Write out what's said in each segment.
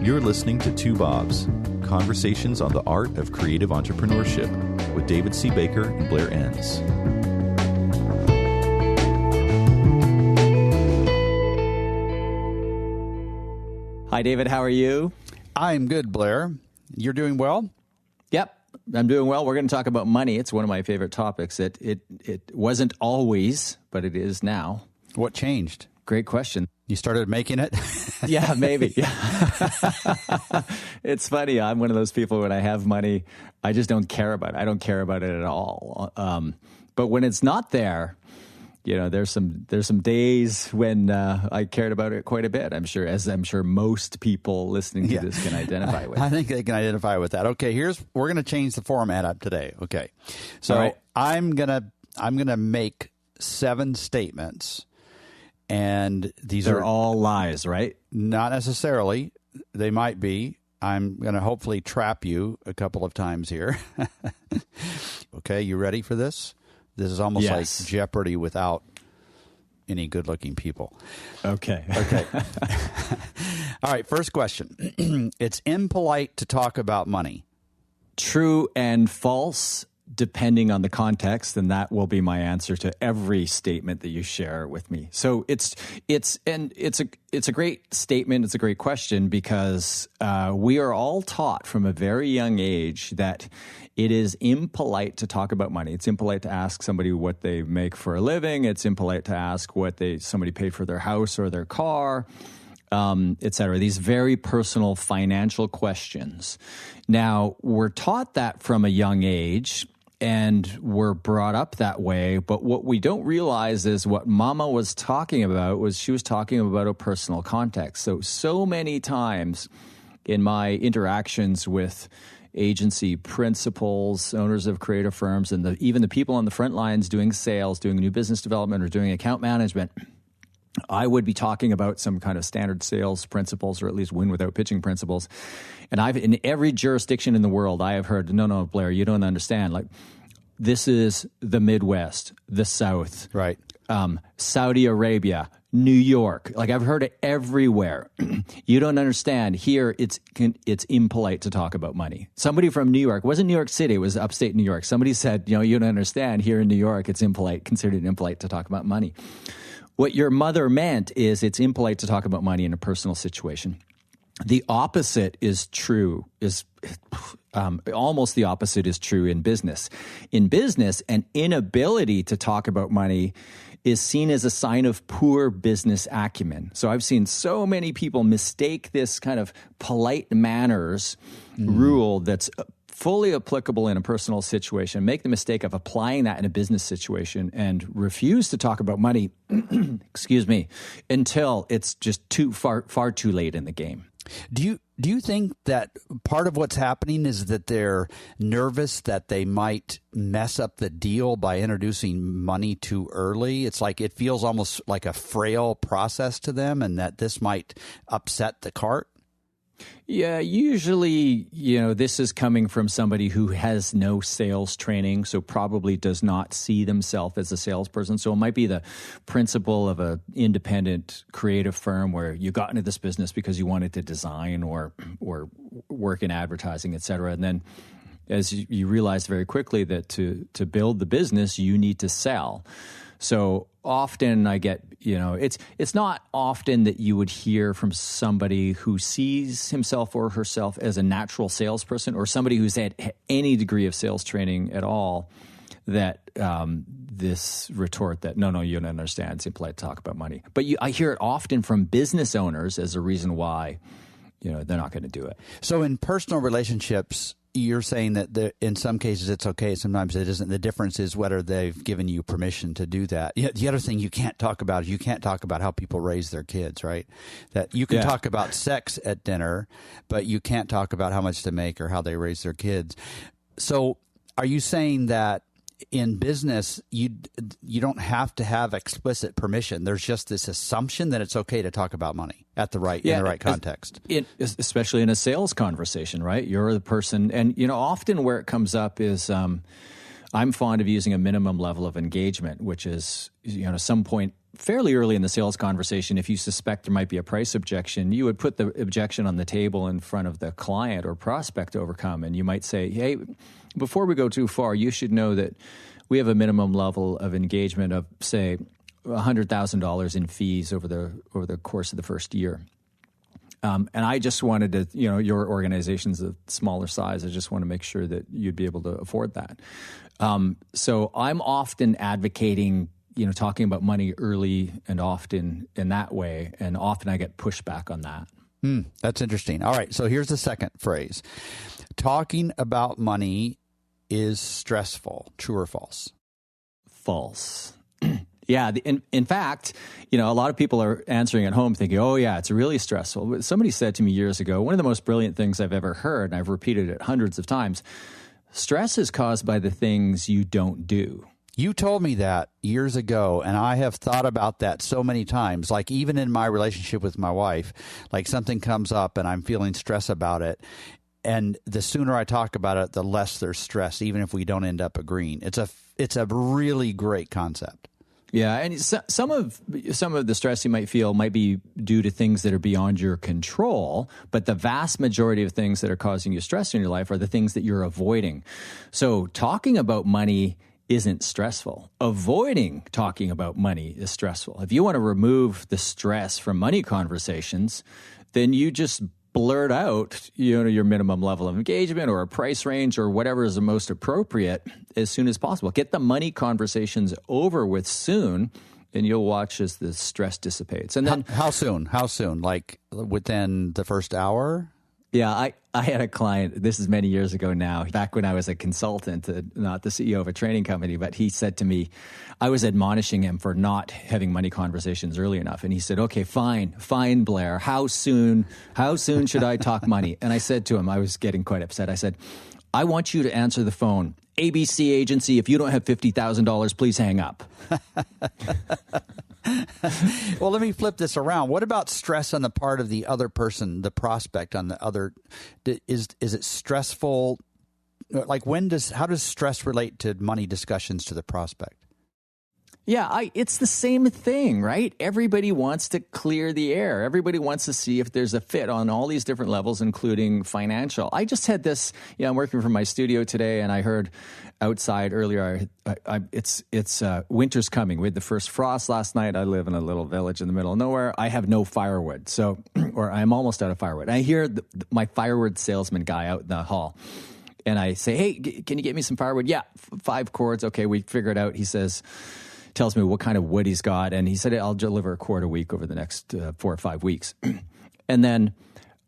You're listening to Two Bobs, conversations on the art of creative entrepreneurship with David C. Baker and Blair Enns. Hi, David. How are you? I'm good, Blair. You're doing well? Yep, I'm doing well. We're going to talk about money. It's one of my favorite topics. It wasn't always, but it is now. What changed? Great question. You started making it? Yeah, maybe. Yeah. It's funny. I'm one of those people when I have money, I just don't care about it. I don't care about it at all. But when it's not there, you know, there's some days when I cared about it quite a bit. I'm sure most people listening to this can identify with. I think they can identify with that. Okay, we're going to change the format up today. Okay, so right. I'm gonna make 7 statements, and they're all lies, right? Not necessarily. They might be. I'm going to hopefully trap you a couple of times here. Okay, you ready for this? This is almost like Jeopardy without any good-looking people. Okay. All right, first question. It's impolite to talk about money. True and false, depending on the context, and that will be my answer to every statement that you share with me. So it's a great statement. It's a great question because we are all taught from a very young age that it is impolite to talk about money. It's impolite to ask somebody what they make for a living. It's impolite to ask what somebody paid for their house or their car, et cetera. These very personal financial questions. Now, we're taught that from a young age, and we're brought up that way. But what we don't realize is what Mama was talking about was she was talking about a personal context. So many times in my interactions with agency principals, owners of creative firms, and even the people on the front lines doing sales, doing new business development, or doing account management, I would be talking about some kind of standard sales principles, or at least win without pitching principles. And in every jurisdiction in the world, I have heard, no, Blair, you don't understand. Like, this is the Midwest, the South, right? Saudi Arabia, New York. Like, I've heard it everywhere. You don't understand. Here, it's impolite to talk about money. Somebody from New York, it wasn't New York City, it was upstate New York. Somebody said, you don't understand. Here in New York, it's considered impolite to talk about money. What your mother meant is it's impolite to talk about money in a personal situation. The opposite is true, almost the opposite is true in business. In business, an inability to talk about money is seen as a sign of poor business acumen. So I've seen so many people mistake this kind of polite manners rule that's fully applicable in a personal situation, make the mistake of applying that in a business situation and refuse to talk about money, excuse me, until it's just far too late in the game. Do you think that part of what's happening is that they're nervous that they might mess up the deal by introducing money too early? It's like it feels almost like a frail process to them, and that this might upset the cart? Yeah, usually, this is coming from somebody who has no sales training, so probably does not see themselves as a salesperson. So it might be the principal of an independent creative firm where you got into this business because you wanted to design or work in advertising, et cetera. And then as you realize very quickly that to build the business, you need to sell. So often I get, it's not often that you would hear from somebody who sees himself or herself as a natural salesperson, or somebody who's had any degree of sales training at all, that this retort that, no, you don't understand, it's impolite to talk about money. But I hear it often from business owners as a reason why, they're not going to do it. So in personal relationships, you're saying that in some cases it's okay, sometimes it isn't. The difference is whether they've given you permission to do that. The other thing you can't talk about is how people raise their kids, right? That you can talk about sex at dinner, but you can't talk about how much they make or how they raise their kids. So are you saying that in business, you don't have to have explicit permission? There's just this assumption that it's okay to talk about money in the right context. Especially in a sales conversation, right? You're the person, and often where it comes up is I'm fond of using a minimum level of engagement, which is, some point fairly early in the sales conversation, if you suspect there might be a price objection, you would put the objection on the table in front of the client or prospect to overcome. And you might say, hey, before we go too far, you should know that we have a minimum level of engagement of, say, $100,000 in fees over the course of the first year. And I just wanted to, your organization's a smaller size. I just want to make sure that you'd be able to afford that. So I'm often advocating, talking about money early and often in that way. And often I get pushback on that. That's interesting. All right. So here's the second phrase. Talking about money is stressful. True or false? False. Yeah. In fact, a lot of people are answering at home thinking, oh, yeah, it's really stressful. But somebody said to me years ago, one of the most brilliant things I've ever heard, and I've repeated it hundreds of times, stress is caused by the things you don't do. You told me that years ago, and I have thought about that so many times. Like even in my relationship with my wife, like something comes up and I'm feeling stress about it. And the sooner I talk about it, the less there's stress, even if we don't end up agreeing. It's a really great concept. Yeah, and some of the stress you might feel might be due to things that are beyond your control, but the vast majority of things that are causing you stress in your life are the things that you're avoiding. So talking about money isn't stressful. Avoiding talking about money is stressful. If you want to remove the stress from money conversations, then you just blurt out, your minimum level of engagement or a price range or whatever is the most appropriate as soon as possible. Get the money conversations over with soon, and you'll watch as the stress dissipates. And then how soon? Like within the first hour? Yeah, I had a client, this is many years ago now, back when I was a consultant, not the CEO of a training company, but he said to me, I was admonishing him for not having money conversations early enough. And he said, okay, fine, Blair, how soon should I talk money? And I said to him, I was getting quite upset. I said, I want you to answer the phone. ABC agency, if you don't have $50,000, please hang up. Well, let me flip this around. What about stress on the part of the other person, the prospect on the other? Is it stressful? Like how does stress relate to money discussions to the prospect? Yeah, it's the same thing, right? Everybody wants to clear the air. Everybody wants to see if there's a fit on all these different levels, including financial. I just had this, I'm working from my studio today, and I heard outside earlier, it's winter's coming. We had the first frost last night. I live in a little village in the middle of nowhere. I have no firewood, or I'm almost out of firewood. I hear my firewood salesman guy out in the hall, and I say, hey, can you get me some firewood? Yeah, 5 cords. Okay, we figure it out. He tells me what kind of wood he's got, and he said, I'll deliver a cord a week over the next 4 or 5 weeks. And then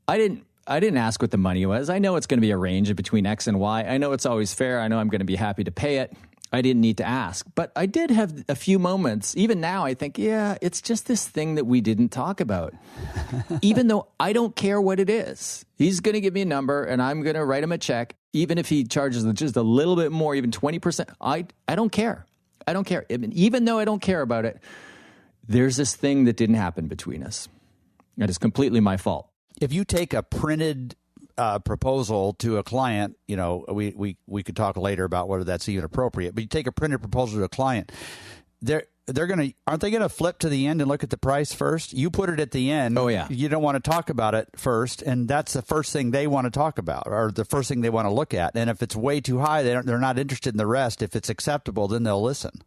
I didn't ask what the money was. I know it's going to be a range between X and Y. I know it's always fair. I know I'm going to be happy to pay it. I didn't need to ask. But I did have a few moments. Even now, I think, yeah, it's just this thing that we didn't talk about. Even though I don't care what it is. He's going to give me a number, and I'm going to write him a check. Even if he charges just a little bit more, even 20%, I don't care. I don't care. Even though I don't care about it, there's this thing that didn't happen between us. That is completely my fault. If you take a printed proposal to a client, we could talk later about whether that's even appropriate, but you take a printed proposal to a client, aren't they gonna flip to the end and look at the price first? You put it at the end. Oh, yeah. You don't want to talk about it first, and that's the first thing they want to talk about, or the first thing they want to look at. And if it's way too high, they're not interested in the rest. If it's acceptable, then they'll listen.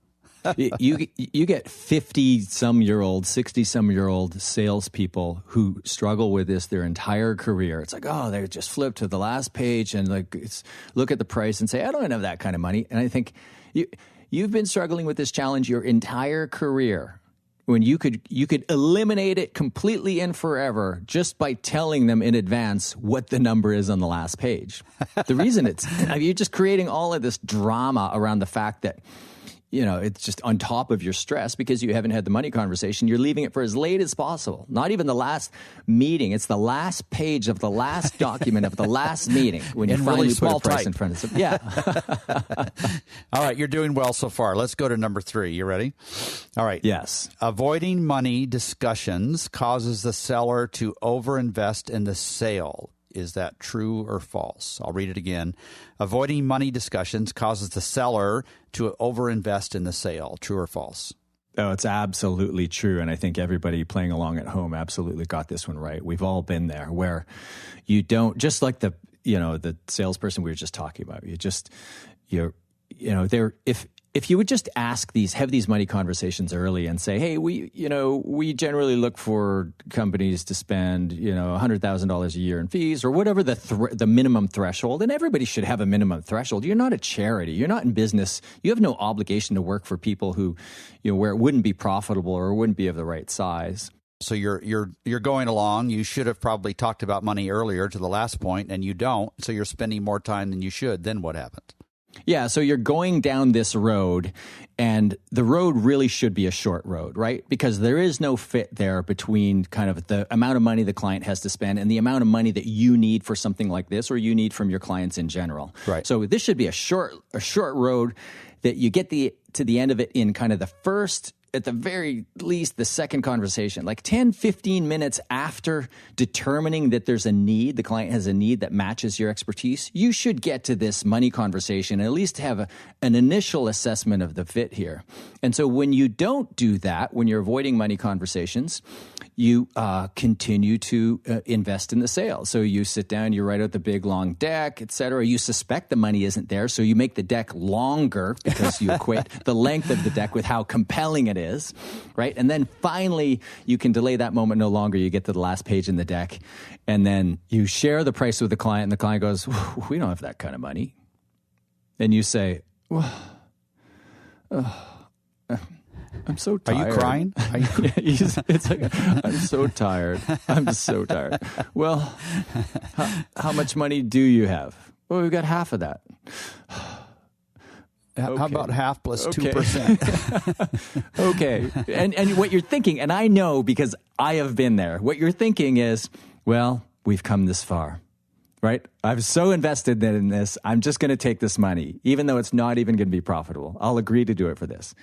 You get 50-some-year-old, 60-some-year-old salespeople who struggle with this their entire career. It's like, oh, they just flip to the last page and look at the price and say, I don't have that kind of money. And I think you've been struggling with this challenge your entire career, when you could eliminate it completely and forever just by telling them in advance what the number is on the last page. The reason you're just creating all of this drama around the fact that it's just on top of your stress because you haven't had the money conversation. You're leaving it for as late as possible. Not even the last meeting. It's the last page of the last document of the last meeting when you finally really put a price in front of them. Yeah. All right. You're doing well so far. Let's go to number 3. You ready? All right. Yes. Avoiding money discussions causes the seller to overinvest in the sale. Is that true or false? I'll read it again. Avoiding money discussions causes the seller to overinvest in the sale. True or false? Oh, it's absolutely true. And I think everybody playing along at home absolutely got this one right. We've all been there where you don't, just like the salesperson we were just talking about, if you would just have these money conversations early and say, hey, we generally look for companies to spend, $100,000 a year in fees or whatever the minimum threshold. And everybody should have a minimum threshold. You're not a charity. You're not in business. You have no obligation to work for people who, where it wouldn't be profitable or wouldn't be of the right size. So you're going along. You should have probably talked about money earlier to the last point, and you don't. So you're spending more time than you should. Then what happens? Yeah, so you're going down this road, and the road really should be a short road, right? Because there is no fit there between kind of the amount of money the client has to spend and the amount of money that you need for something like this or you need from your clients in general. Right. So this should be a short road that you get to the end of it in kind of the first, at the very least, the second conversation, like 10, 15 minutes after determining that there's a need, the client has a need that matches your expertise, you should get to this money conversation and at least have an initial assessment of the fit here. And so when you don't do that, when you're avoiding money conversations, you continue to invest in the sale. So you sit down, you write out the big, long deck, et cetera. You suspect the money isn't there, so you make the deck longer because you equate the length of the deck with how compelling it is, right? And then finally, you can delay that moment no longer. You get to the last page in the deck, and then you share the price with the client, and the client goes, we don't have that kind of money. And you say, I'm so tired. Are you crying? It's like, I'm so tired. I'm so tired. Well, how much money do you have? Well, we've got half of that. Okay. How about half plus 2%? Okay. And what you're thinking, and I know because I have been there, what you're thinking is, well, we've come this far, right? I'm so invested in this, I'm just going to take this money, even though it's not even going to be profitable. I'll agree to do it for this.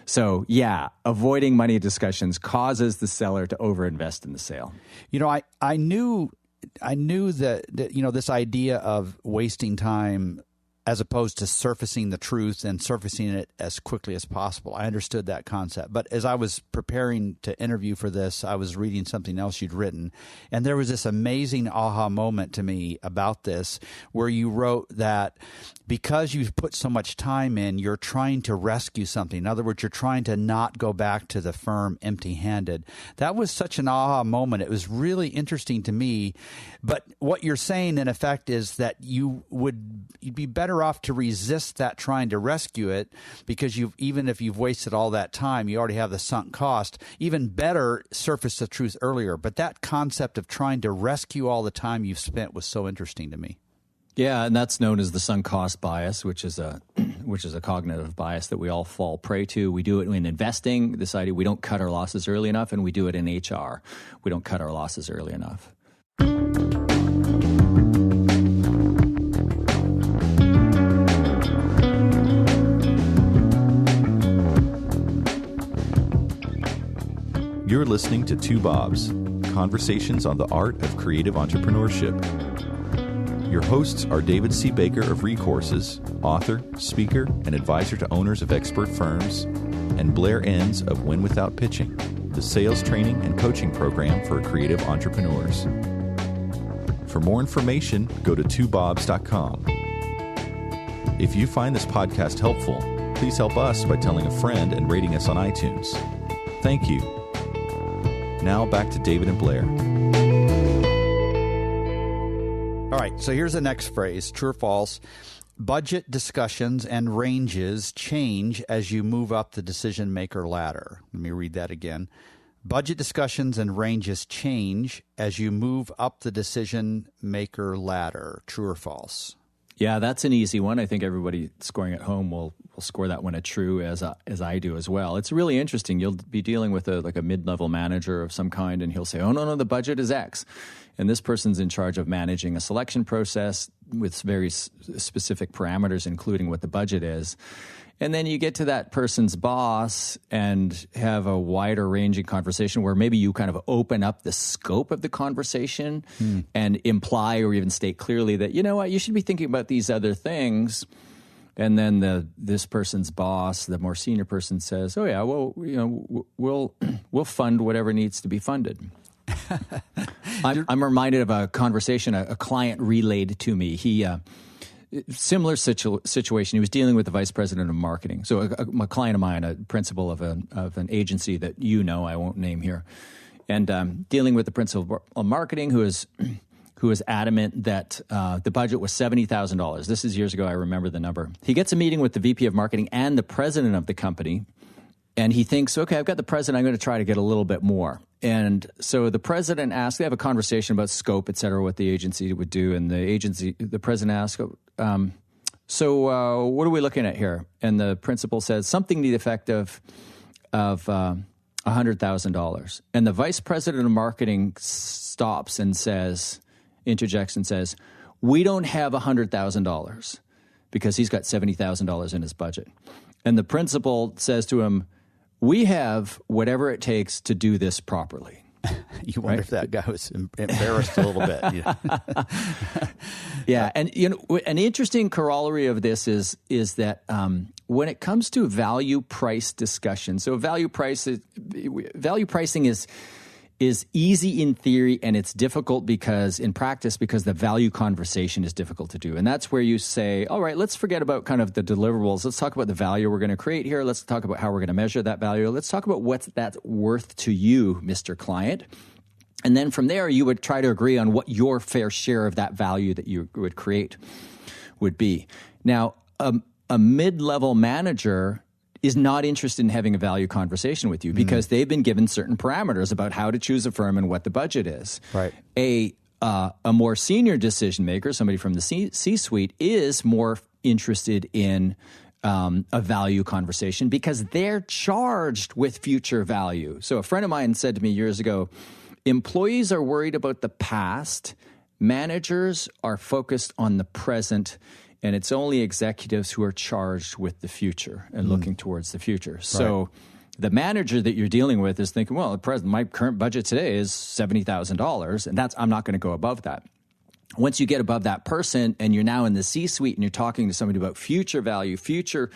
So, yeah, avoiding money discussions causes the seller to overinvest in the sale. I knew that this idea of wasting time as opposed to surfacing the truth and surfacing it as quickly as possible. I understood that concept. But as I was preparing to interview for this, I was reading something else you'd written. And there was this amazing aha moment to me about this, where you wrote that because you've put so much time in, you're trying to rescue something. In other words, you're trying to not go back to the firm empty-handed. That was such an aha moment. It was really interesting to me. But what you're saying, in effect, is that you'd be better off to resist that trying to rescue it, because even if you've wasted all that time, you already have the sunk cost. Even better, surface the truth earlier. But that concept of trying to rescue all the time you've spent was so interesting to me. Yeah, and that's known as the sunk cost bias, which is a cognitive bias that we all fall prey to. We do it in investing, this idea we don't cut our losses early enough, and we do it in HR. We don't cut our losses early enough. You're listening to Two Bobs, conversations on the art of creative entrepreneurship. Your hosts are David C. Baker of Recourses, author, speaker, and advisor to owners of expert firms, and Blair Enns of Win Without Pitching, the sales training and coaching program for creative entrepreneurs. For more information, go to twobobs.com. If you find this podcast helpful, please help us by telling a friend and rating us on iTunes. Thank you. Now back to David and Blair. All right, so here's the next phrase, true or false. Budget discussions and ranges change as you move up the decision-maker ladder. Let me read that again. Budget discussions and ranges change as you move up the decision-maker ladder. True or false? Yeah, that's an easy one. I think everybody scoring at home will score that one a true, as I do as well. It's really interesting. You'll be dealing with a mid-level manager of some kind, and he'll say, "Oh no, the budget is X," And this person's in charge of managing a selection process with very specific parameters, including what the budget is. And then you get to that person's boss and have a wider ranging conversation where maybe you kind of open up the scope of the conversation and imply or even state clearly that, you know what, you should be thinking about these other things. And then this person's boss, the more senior person, says, "Oh yeah, well, you know, we'll fund whatever needs to be funded." I'm reminded of a conversation a client relayed to me. He similar situation. He was dealing with the vice president of marketing. So a client of mine, a principal of an agency that I won't name here, and dealing with the principal of marketing who is adamant that the budget was $70,000. This is years ago. I remember the number. He gets a meeting with the VP of marketing and the president of the company, and he thinks, okay, I've got the president. I'm going to try to get a little bit more. And so the president asks, they have a conversation about scope, et cetera, what the agency would do. And the president asks, so what are we looking at here? And the principal says something to the effect of $100,000. And the vice president of marketing stops and interjects and says, we don't have $100,000 because he's got $70,000 in his budget. And the principal says to him, we have whatever it takes to do this properly. You wonder if that guy was embarrassed a little bit. You know? Yeah, and an interesting corollary of this is that when it comes to value price discussion, so value pricing is easy in theory and it's difficult in practice because the value conversation is difficult to do. And that's where you say, all right, let's forget about kind of the deliverables. Let's talk about the value we're going to create here. Let's talk about how we're going to measure that value. Let's talk about what's that's worth to you, Mr. Client. And then from there, you would try to agree on what your fair share of that value that you would create would be. Now, a mid-level manager is not interested in having a value conversation with you because they've been given certain parameters about how to choose a firm and what the budget is. Right. A more senior decision maker, somebody from the C-suite, is more interested in a value conversation because they're charged with future value. So a friend of mine said to me years ago, employees are worried about the past, managers are focused on the present, and it's only executives who are charged with the future and looking towards the future. So the manager that you're dealing with is thinking, well, my current budget today is $70,000, and I'm not going to go above that. Once you get above that person and you're now in the C-suite and you're talking to somebody about future value, future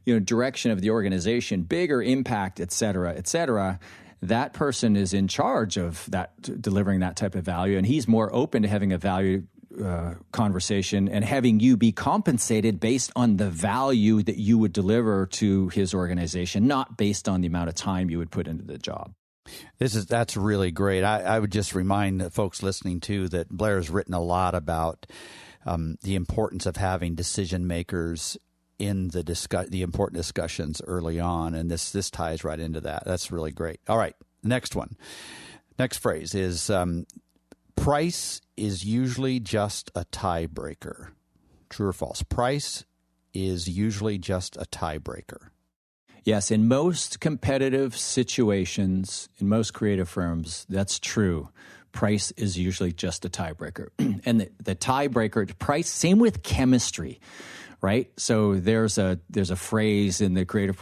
direction of the organization, bigger impact, et cetera, that person is in charge of delivering that type of value, and he's more open to having a value conversation and having you be compensated based on the value that you would deliver to his organization, not based on the amount of time you would put into the job. That's really great. I would just remind the folks listening too that Blair has written a lot about the importance of having decision makers in the important discussions early on, and this ties right into that. That's really great. All right, next one. Next phrase is price is usually just a tiebreaker. True or false? Price is usually just a tiebreaker. Yes, in most competitive situations, in most creative firms, that's true. Price is usually just a tiebreaker. And the tiebreaker, price, same with chemistry, right? So there's a phrase in the creative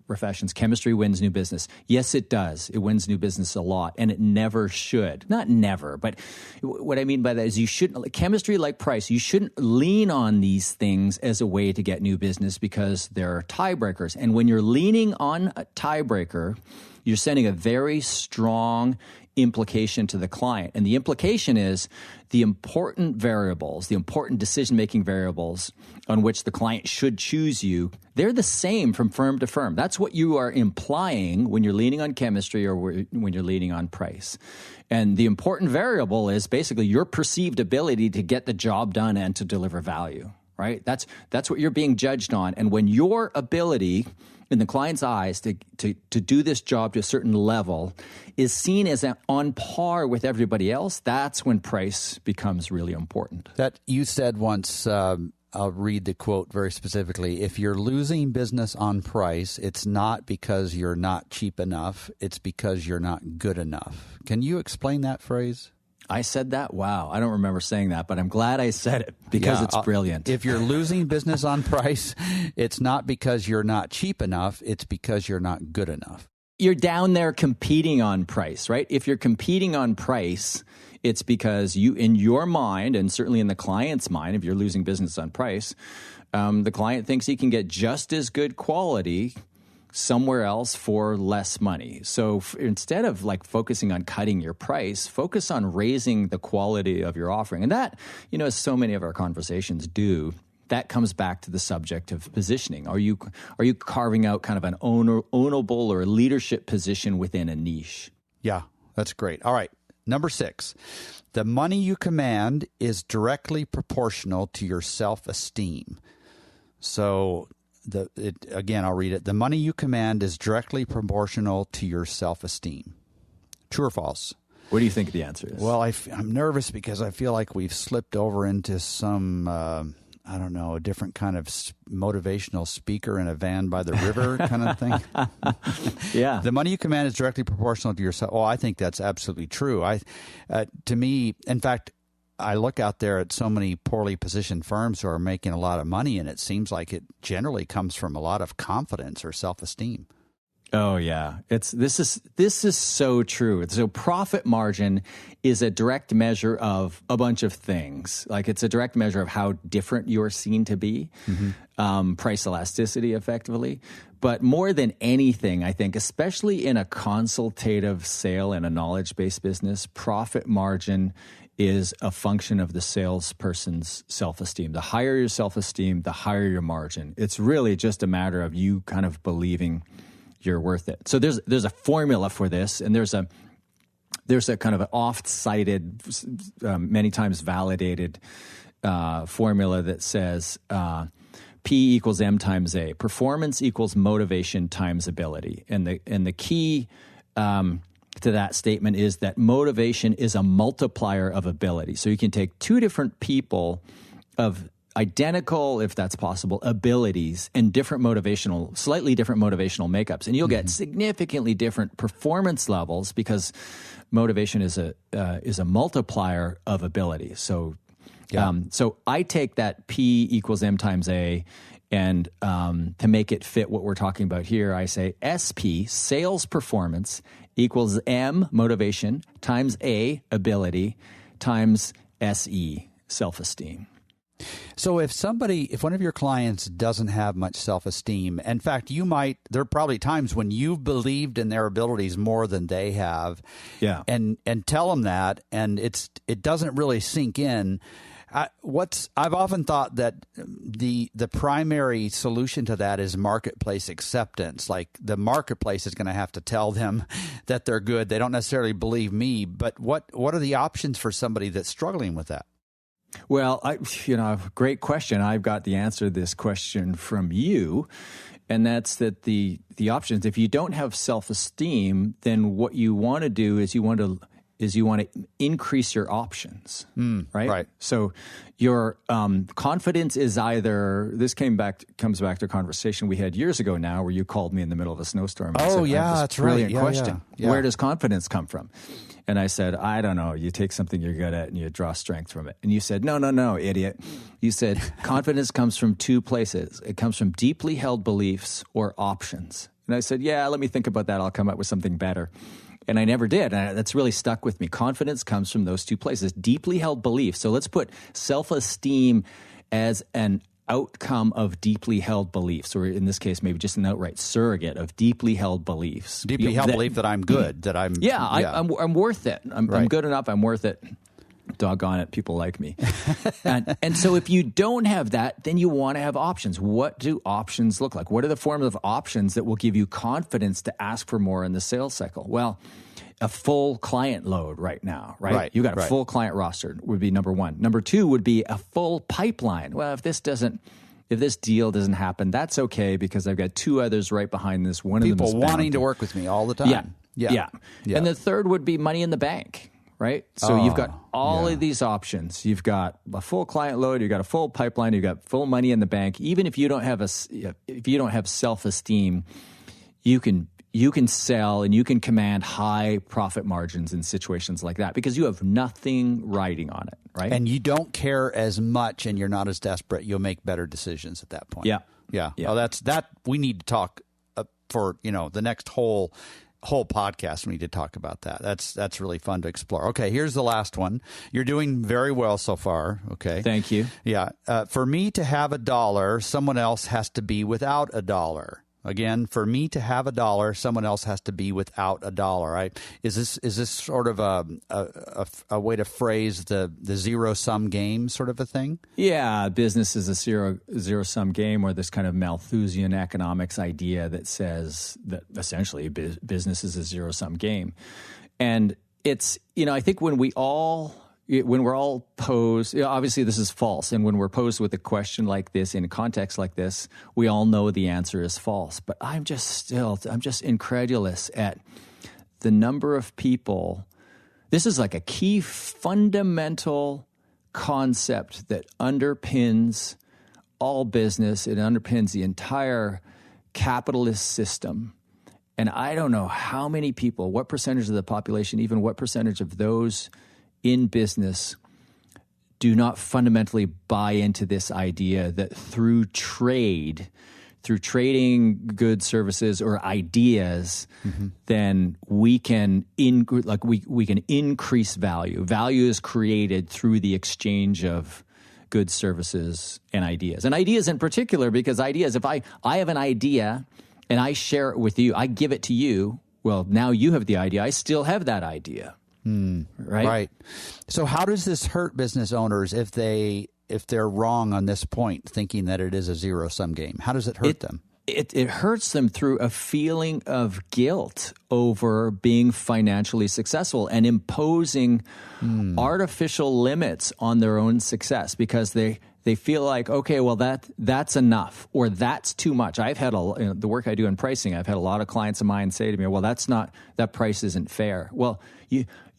professions, chemistry wins new business. Yes, it does. It wins new business a lot, and it never should. Not never, but what I mean by that is you shouldn't, chemistry like price, you shouldn't lean on these things as a way to get new business because there are tiebreakers. And when you're leaning on a tiebreaker, you're sending a very strong implication to the client. And the implication is the important variables, the important decision-making variables on which the client should choose you, they're the same from firm to firm. That's what you are implying when you're leaning on chemistry or when you're leaning on price. And the important variable is basically your perceived ability to get the job done and to deliver value, right? That's what you're being judged on. And when your ability in the client's eyes to do this job to a certain level is seen as on par with everybody else, that's when price becomes really important. That you said once, I'll read the quote very specifically, if you're losing business on price, it's not because you're not cheap enough, it's because you're not good enough. Can you explain that phrase? I said that? Wow. I don't remember saying that, but I'm glad I said it because it's brilliant. If you're losing business on price, it's not because you're not cheap enough. It's because you're not good enough. You're down there competing on price, right? If you're competing on price, it's because you, in your mind, and certainly in the client's mind, if you're losing business on price, the client thinks he can get just as good quality somewhere else for less money. So instead of like focusing on cutting your price, focus on raising the quality of your offering. And that, as so many of our conversations do, that comes back to the subject of positioning. Are you carving out kind of an ownable or leadership position within a niche? Yeah, that's great. All right. Number 6, the money you command is directly proportional to your self-esteem. So again, I'll read it. The money you command is directly proportional to your self-esteem. True or false? What do you think the answer is? Well, I'm nervous because I feel like we've slipped over into some, a different kind of motivational speaker in a van by the river kind of thing. Yeah. The money you command is directly proportional to yourself. Oh, I think that's absolutely true. To me, in fact, I look out there at so many poorly positioned firms who are making a lot of money, and it seems like it generally comes from a lot of confidence or self-esteem. Oh yeah, this is so true. So profit margin is a direct measure of a bunch of things. Like it's a direct measure of how different you're seen to be, price elasticity, effectively. But more than anything, I think, especially in a consultative sale and a knowledge-based business, profit margin is a function of the salesperson's self-esteem. The higher your self-esteem, the higher your margin. It's really just a matter of you kind of believing you're worth it. So there's a formula for this, and there's a kind of an oft-cited, many times validated formula that says P equals M times A. Performance equals motivation times ability. And the key to that statement is that motivation is a multiplier of ability. So you can take two different people of identical, if that's possible, abilities and slightly different motivational makeups, and you'll get significantly different performance levels because motivation is a multiplier of ability. So, so I take that P equals M times A, and to make it fit what we're talking about here, I say SP, sales performance, equals M, motivation, times A, ability, times SE, self-esteem. So if one of your clients doesn't have much self-esteem, in fact, there are probably times when you've believed in their abilities more than they have, and tell them that, and it doesn't really sink in. I've often thought that the primary solution to that is marketplace acceptance. Like the marketplace is going to have to tell them that they're good. They don't necessarily believe me, but what are the options for somebody that's struggling with that? Well, great question. I've got the answer to this question from you, and that's that the options, if you don't have self-esteem, then what you want to do is you want to increase your options, right? Right. So your confidence is either, this comes back to a conversation we had years ago now where you called me in the middle of a snowstorm. Oh, yeah, that's right. Brilliant question. Yeah. Where does confidence come from? And I said, I don't know. You take something you're good at and you draw strength from it. And you said, no, idiot. You said, confidence comes from two places. It comes from deeply held beliefs or options. And I said, yeah, let me think about that. I'll come up with something better. And I never did. And that's really stuck with me. Confidence comes from those two places, deeply held beliefs. So let's put self-esteem as an outcome of deeply held beliefs, or in this case, maybe just an outright surrogate of deeply held beliefs. Deeply held belief that I'm good, that I'm... I'm worth it. I'm good enough. I'm worth it. Doggone it, people like me. and so if you don't have that, then you want to have options. What do options look like? What are the forms of options that will give you confidence to ask for more in the sales cycle? Well, a full client load right now, right? You got a full client roster would be number one. Number two would be a full pipeline. Well, if this deal doesn't happen, that's okay because I've got two others right behind this. One of them is people wanting to work with me all the time. Yeah. And the third would be money in the bank. Right? So you've got all of these options. You've got a full client load, you've got a full pipeline, you've got full money in the bank. Even if you don't have self-esteem, you can you can sell and you can command high profit margins in situations like that because you have nothing riding on it, right? And you don't care as much and you're not as desperate. You'll make better decisions at that point. Yeah. Well, that's that. We need to talk for, the next whole podcast. We need to talk about that. That's really fun to explore. Okay, here's the last one. You're doing very well so far. Okay. Thank you. Yeah. For me to have $1, someone else has to be without $1. Again, for me to have $1, someone else has to be without $1. Right? Is this sort of a way to phrase the zero-sum game sort of a thing? Yeah, business is a zero-sum game, or this kind of Malthusian economics idea that says that essentially business is a zero-sum game. And it's, I think when we're all posed, obviously this is false. And when we're posed with a question like this in a context like this, we all know the answer is false. But I'm just incredulous at the number of people. This is like a key fundamental concept that underpins all business. It underpins the entire capitalist system. And I don't know how many people, what percentage of the population, even what percentage of those in business do not fundamentally buy into this idea that through trading goods, services, or ideas, then we can we can increase value. Value is created through the exchange of goods, services, and ideas. And ideas in particular, because ideas, if I have an idea and I share it with you, I give it to you, well, now you have the idea. I still have that idea. Right. So how does this hurt business owners if they're wrong on this point, thinking that it is a zero-sum game? How does it hurt them? It hurts them through a feeling of guilt over being financially successful and imposing artificial limits on their own success because they feel like, okay, well, that's enough or that's too much. I've had the work I do in pricing, I've had a lot of clients of mine say to me, well, that price isn't fair. Well,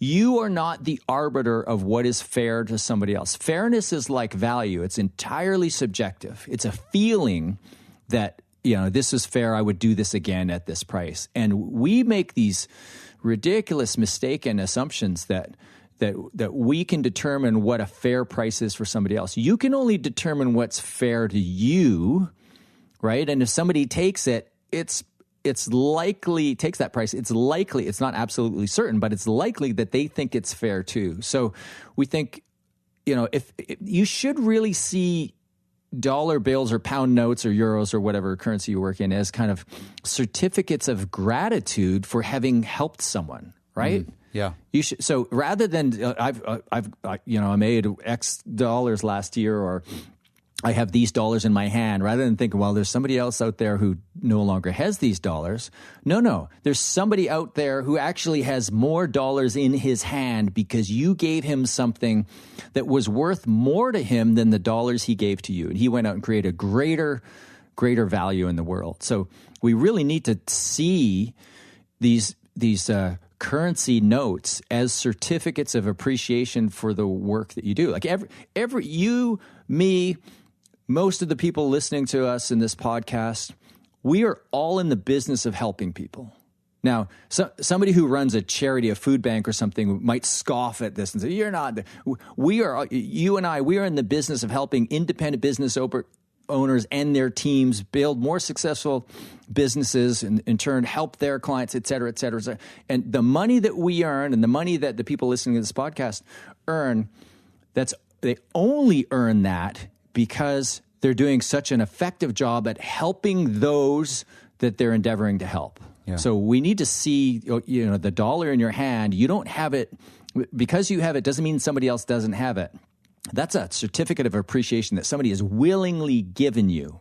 you are not the arbiter of what is fair to somebody else. Fairness is like value. It's entirely subjective. It's a feeling that, this is fair. I would do this again at this price. And we make these ridiculous mistaken assumptions that we can determine what a fair price is for somebody else. You can only determine what's fair to you, right? And if somebody takes it, it's likely, takes that price, it's likely, it's not absolutely certain, but it's likely that they think it's fair too. So we think, if you should really see dollar bills or pound notes or euros or whatever currency you work in as kind of certificates of gratitude for having helped someone, right? Yeah. You should. So rather than I made X dollars last year, or I have these dollars in my hand, rather than thinking, well, there's somebody else out there who no longer has these dollars. No, there's somebody out there who actually has more dollars in his hand because you gave him something that was worth more to him than the dollars he gave to you. And he went out and created a greater value in the world. So we really need to see these currency notes as certificates of appreciation for the work that you do. Like every you, me, most of the people listening to us in this podcast, we are all in the business of helping people. Now, somebody who runs a charity, a food bank or something might scoff at this and say, you're not. You and I, we are in the business of helping independent business owners and their teams build more successful businesses and in turn help their clients, et cetera, et cetera. And the money that we earn and the money that the people listening to this podcast earn, they only earn that because they're doing such an effective job at helping those that they're endeavoring to help. Yeah. So we need to see, the dollar in your hand. You don't have it because you have it doesn't mean somebody else doesn't have it. That's a certificate of appreciation that somebody has willingly given you.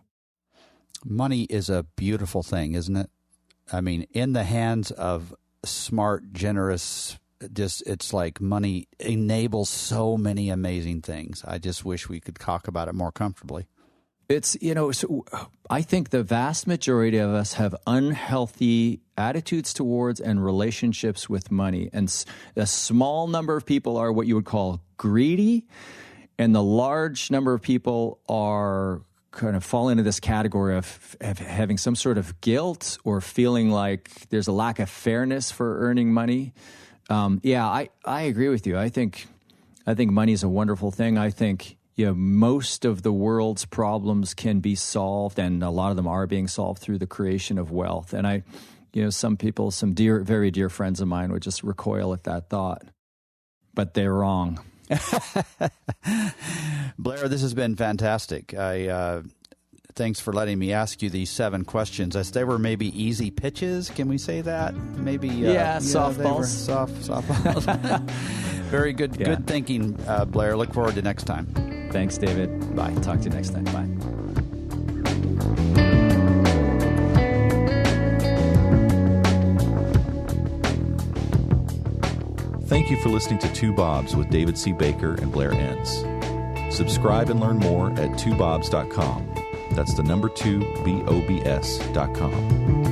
Money is a beautiful thing, isn't it? I mean, in the hands of smart, generous, it's like money enables so many amazing things. I just wish we could talk about it more comfortably. It's, so I think the vast majority of us have unhealthy attitudes towards and relationships with money. And a small number of people are what you would call greedy. And the large number of people are kind of fall into this category of having some sort of guilt or feeling like there's a lack of fairness for earning money. I agree with you. I think money is a wonderful thing. I think most of the world's problems can be solved, and a lot of them are being solved through the creation of wealth. And some people, some very dear friends of mine would just recoil at that thought, but they're wrong. Blair, this has been fantastic. Thanks for letting me ask you these 7 questions. They were maybe easy pitches. Can we say that? Maybe softballs. Softballs. Very good. Yeah. Good thinking, Blair. Look forward to next time. Thanks, David. Bye. Talk to you next time. Bye. Thank you for listening to Two Bobs with David C. Baker and Blair Enns. Subscribe and learn more at twobobs.com. That's the number 2, BOBS.com.